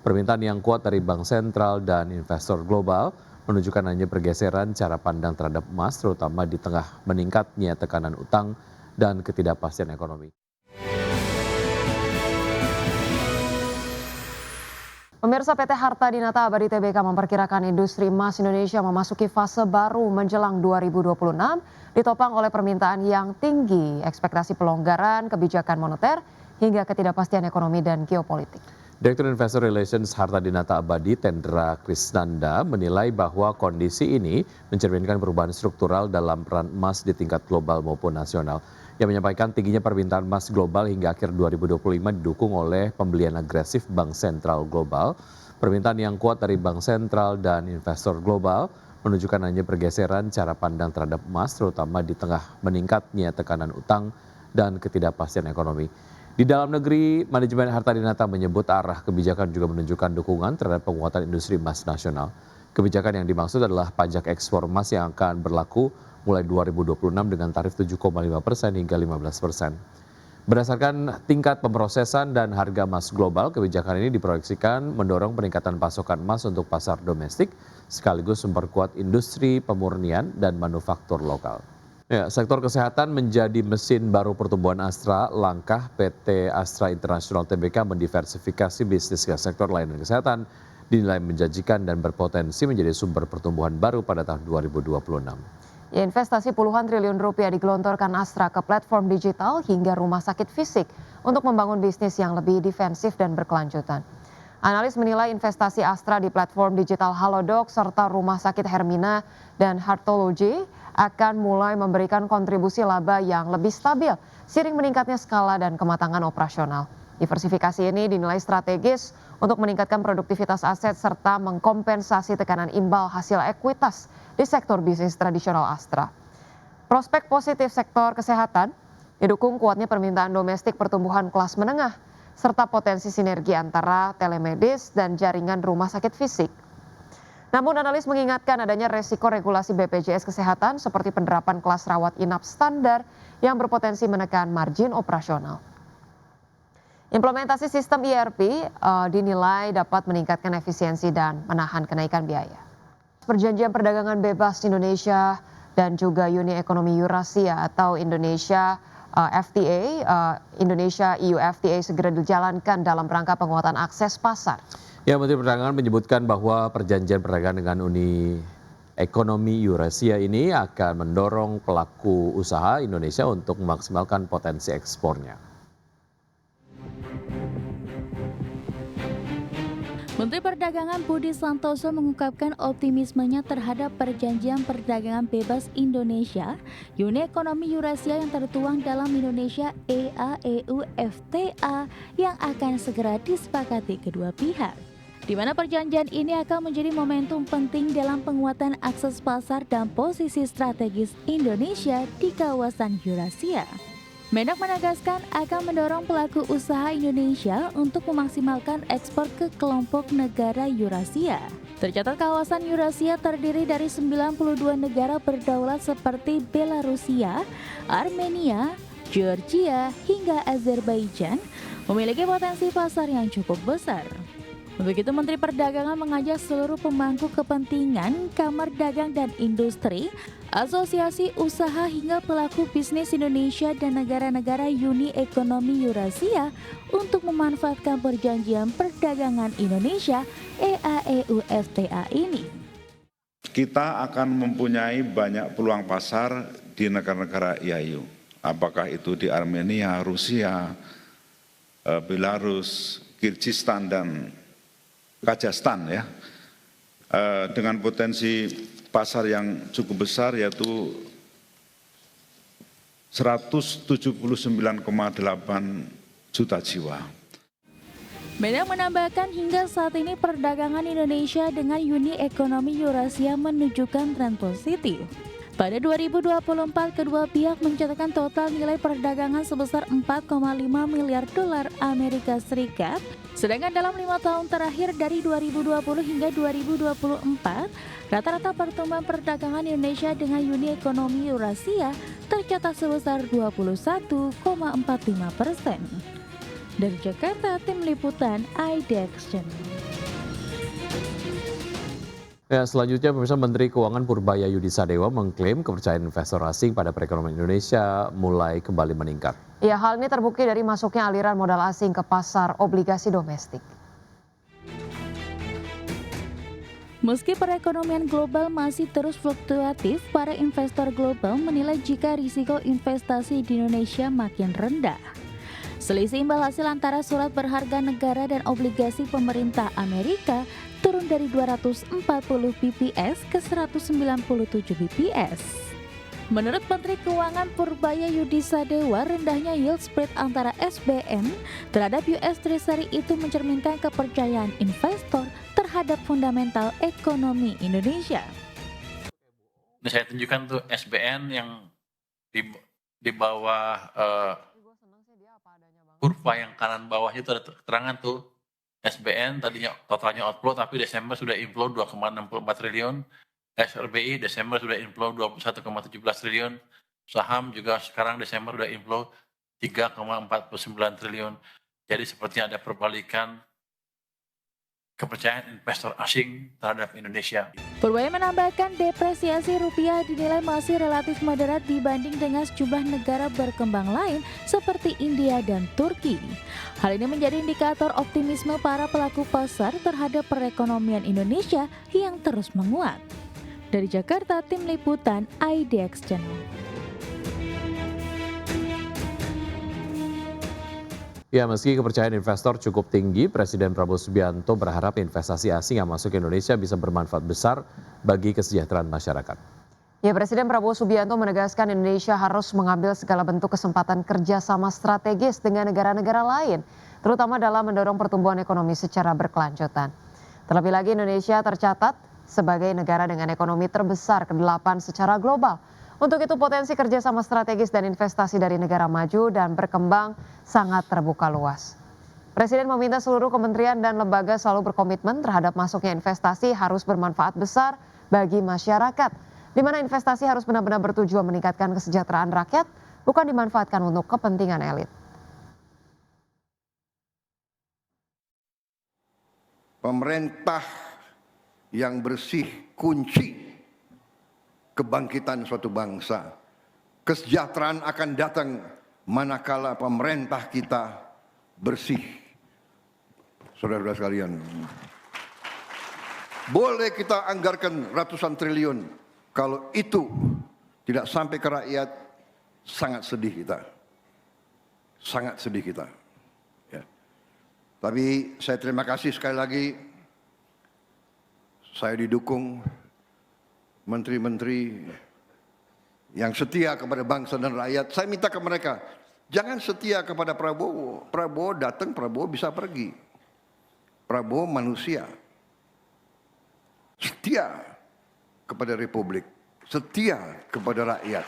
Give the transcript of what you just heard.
Permintaan yang kuat dari bank sentral dan investor global menunjukkan adanya pergeseran cara pandang terhadap emas, terutama di tengah meningkatnya tekanan utang dan ketidakpastian ekonomi. Pemirsa, PT Harta Dinata Abadi Tbk memperkirakan industri emas Indonesia memasuki fase baru menjelang 2026, ditopang oleh permintaan yang tinggi, ekspektasi pelonggaran kebijakan moneter, hingga ketidakpastian ekonomi dan geopolitik. Direktur Investor Relations Harta Dinata Abadi Tendra Krisnanda menilai bahwa kondisi ini mencerminkan perubahan struktural dalam peran emas di tingkat global maupun nasional. Yang menyampaikan tingginya permintaan emas global hingga akhir 2025 didukung oleh pembelian agresif bank sentral global. Permintaan yang kuat dari bank sentral dan investor global menunjukkan adanya pergeseran cara pandang terhadap emas, terutama di tengah meningkatnya tekanan utang dan ketidakpastian ekonomi. Di dalam negeri, manajemen Harta Dinata menyebut arah kebijakan juga menunjukkan dukungan terhadap penguatan industri emas nasional. Kebijakan yang dimaksud adalah pajak ekspor emas yang akan berlaku mulai 2026 dengan tarif 7,5% hingga 15%. Berdasarkan tingkat pemrosesan dan harga emas global, kebijakan ini diproyeksikan mendorong peningkatan pasokan emas untuk pasar domestik, sekaligus memperkuat industri pemurnian dan manufaktur lokal. Ya, sektor kesehatan menjadi mesin baru pertumbuhan Astra. Langkah PT Astra International Tbk mendiversifikasi bisnis ke sektor layanan kesehatan dinilai menjanjikan dan berpotensi menjadi sumber pertumbuhan baru pada tahun 2026. Ya, investasi puluhan triliun rupiah digelontorkan Astra ke platform digital hingga rumah sakit fisik untuk membangun bisnis yang lebih defensif dan berkelanjutan. Analis menilai investasi Astra di platform digital Halodoc serta rumah sakit Hermina dan Heartology akan mulai memberikan kontribusi laba yang lebih stabil seiring meningkatnya skala dan kematangan operasional. Diversifikasi ini dinilai strategis untuk meningkatkan produktivitas aset serta mengkompensasi tekanan imbal hasil ekuitas di sektor bisnis tradisional Astra. Prospek positif sektor kesehatan didukung kuatnya permintaan domestik pertumbuhan kelas menengah serta potensi sinergi antara telemedis dan jaringan rumah sakit fisik. Namun analis mengingatkan adanya resiko regulasi BPJS Kesehatan seperti penerapan kelas rawat inap standar yang berpotensi menekan margin operasional. Implementasi sistem ERP dinilai dapat meningkatkan efisiensi dan menahan kenaikan biaya. Perjanjian perdagangan bebas Indonesia dan juga Uni Ekonomi Eurasia atau Indonesia FTA, Indonesia EU FTA segera dijalankan dalam rangka penguatan akses pasar. Ya, Menteri Perdagangan menyebutkan bahwa perjanjian perdagangan dengan Uni Ekonomi Eurasia ini akan mendorong pelaku usaha Indonesia untuk memaksimalkan potensi ekspornya. Menteri Perdagangan Budi Santoso mengungkapkan optimismenya terhadap perjanjian perdagangan bebas Indonesia, Uni Ekonomi Eurasia yang tertuang dalam Indonesia EA-EU FTA yang akan segera disepakati kedua pihak. Di mana perjanjian ini akan menjadi momentum penting dalam penguatan akses pasar dan posisi strategis Indonesia di kawasan Eurasia. Mendak menegaskan akan mendorong pelaku usaha Indonesia untuk memaksimalkan ekspor ke kelompok negara Eurasia. Tercatat kawasan Eurasia terdiri dari 92 negara berdaulat seperti Belarusia, Armenia, Georgia, hingga Azerbaijan, memiliki potensi pasar yang cukup besar. Untuk itu, Menteri Perdagangan mengajak seluruh pemangku kepentingan, Kamar Dagang dan Industri, Asosiasi Usaha hingga pelaku bisnis Indonesia dan negara-negara Uni Ekonomi Eurasia untuk memanfaatkan perjanjian perdagangan Indonesia EA-EU FTA ini. Kita akan mempunyai banyak peluang pasar di negara-negara EA-EU. Apakah itu di Armenia, Rusia, Belarus, Kirgistan, dan Kazakhstan ya, dengan potensi pasar yang cukup besar yaitu 179,8 juta jiwa. Mendak menambahkan hingga saat ini perdagangan Indonesia dengan Uni Ekonomi Eurasia menunjukkan tren positif. Pada 2024, kedua pihak mencatatkan total nilai perdagangan sebesar 4,5 miliar dolar Amerika Serikat. Sedangkan dalam 5 tahun terakhir dari 2020 hingga 2024, rata-rata pertumbuhan perdagangan Indonesia dengan Uni Ekonomi Eurasia tercatat sebesar 21,45%. Dari Jakarta, tim liputan IDX Channel. Ya, selanjutnya pemirsa Menteri Keuangan Purbaya Yudi Sadewa mengklaim kepercayaan investor asing pada perekonomian Indonesia mulai kembali meningkat. Ya, hal ini terbukti dari masuknya aliran modal asing ke pasar obligasi domestik. Meski perekonomian global masih terus fluktuatif, para investor global menilai jika risiko investasi di Indonesia makin rendah. Selisih imbal hasil antara surat berharga negara dan obligasi pemerintah Amerika turun dari 240 bps ke 197 bps. Menurut Menteri Keuangan Purbaya Yudi Sadewa, rendahnya yield spread antara SBN terhadap US Treasury itu mencerminkan kepercayaan investor terhadap fundamental ekonomi Indonesia. Saya tunjukkan tuh SBN yang di bawah kurva yang kanan bawahnya itu ada keterangan tuh SBN tadinya totalnya outflow tapi Desember sudah inflow 2,64 triliun, SRBI Desember sudah inflow 21,17 triliun, saham juga sekarang Desember sudah inflow 3,49 triliun. Jadi sepertinya ada perbalikan kepercayaan investor asing terhadap Indonesia. Purbaya menambahkan depresiasi rupiah dinilai masih relatif moderat dibanding dengan sejumlah negara berkembang lain seperti India dan Turki. Hal ini menjadi indikator optimisme para pelaku pasar terhadap perekonomian Indonesia yang terus menguat. Dari Jakarta, Tim Liputan IDX Channel. Ya, meski kepercayaan investor cukup tinggi, Presiden Prabowo Subianto berharap investasi asing yang masuk ke Indonesia bisa bermanfaat besar bagi kesejahteraan masyarakat. Ya, Presiden Prabowo Subianto menegaskan Indonesia harus mengambil segala bentuk kesempatan kerjasama strategis dengan negara-negara lain, terutama dalam mendorong pertumbuhan ekonomi secara berkelanjutan. Terlebih lagi Indonesia tercatat sebagai negara dengan ekonomi terbesar ke-8 secara global. Untuk itu potensi kerjasama strategis dan investasi dari negara maju dan berkembang sangat terbuka luas. Presiden meminta seluruh kementerian dan lembaga selalu berkomitmen terhadap masuknya investasi harus bermanfaat besar bagi masyarakat, di mana investasi harus benar-benar bertujuan meningkatkan kesejahteraan rakyat, bukan dimanfaatkan untuk kepentingan elit. Pemerintah yang bersih kunci kebangkitan suatu bangsa. Kesejahteraan akan datang manakala pemerintah kita bersih. Saudara-saudara sekalian, boleh kita anggarkan ratusan triliun, kalau itu tidak sampai ke rakyat, sangat sedih kita. Sangat sedih kita. Ya. Tapi saya terima kasih sekali lagi, saya didukung menteri-menteri yang setia kepada bangsa dan rakyat. Saya minta ke mereka, jangan setia kepada Prabowo. Prabowo datang, Prabowo bisa pergi. Prabowo manusia. Setia kepada Republik, setia kepada rakyat.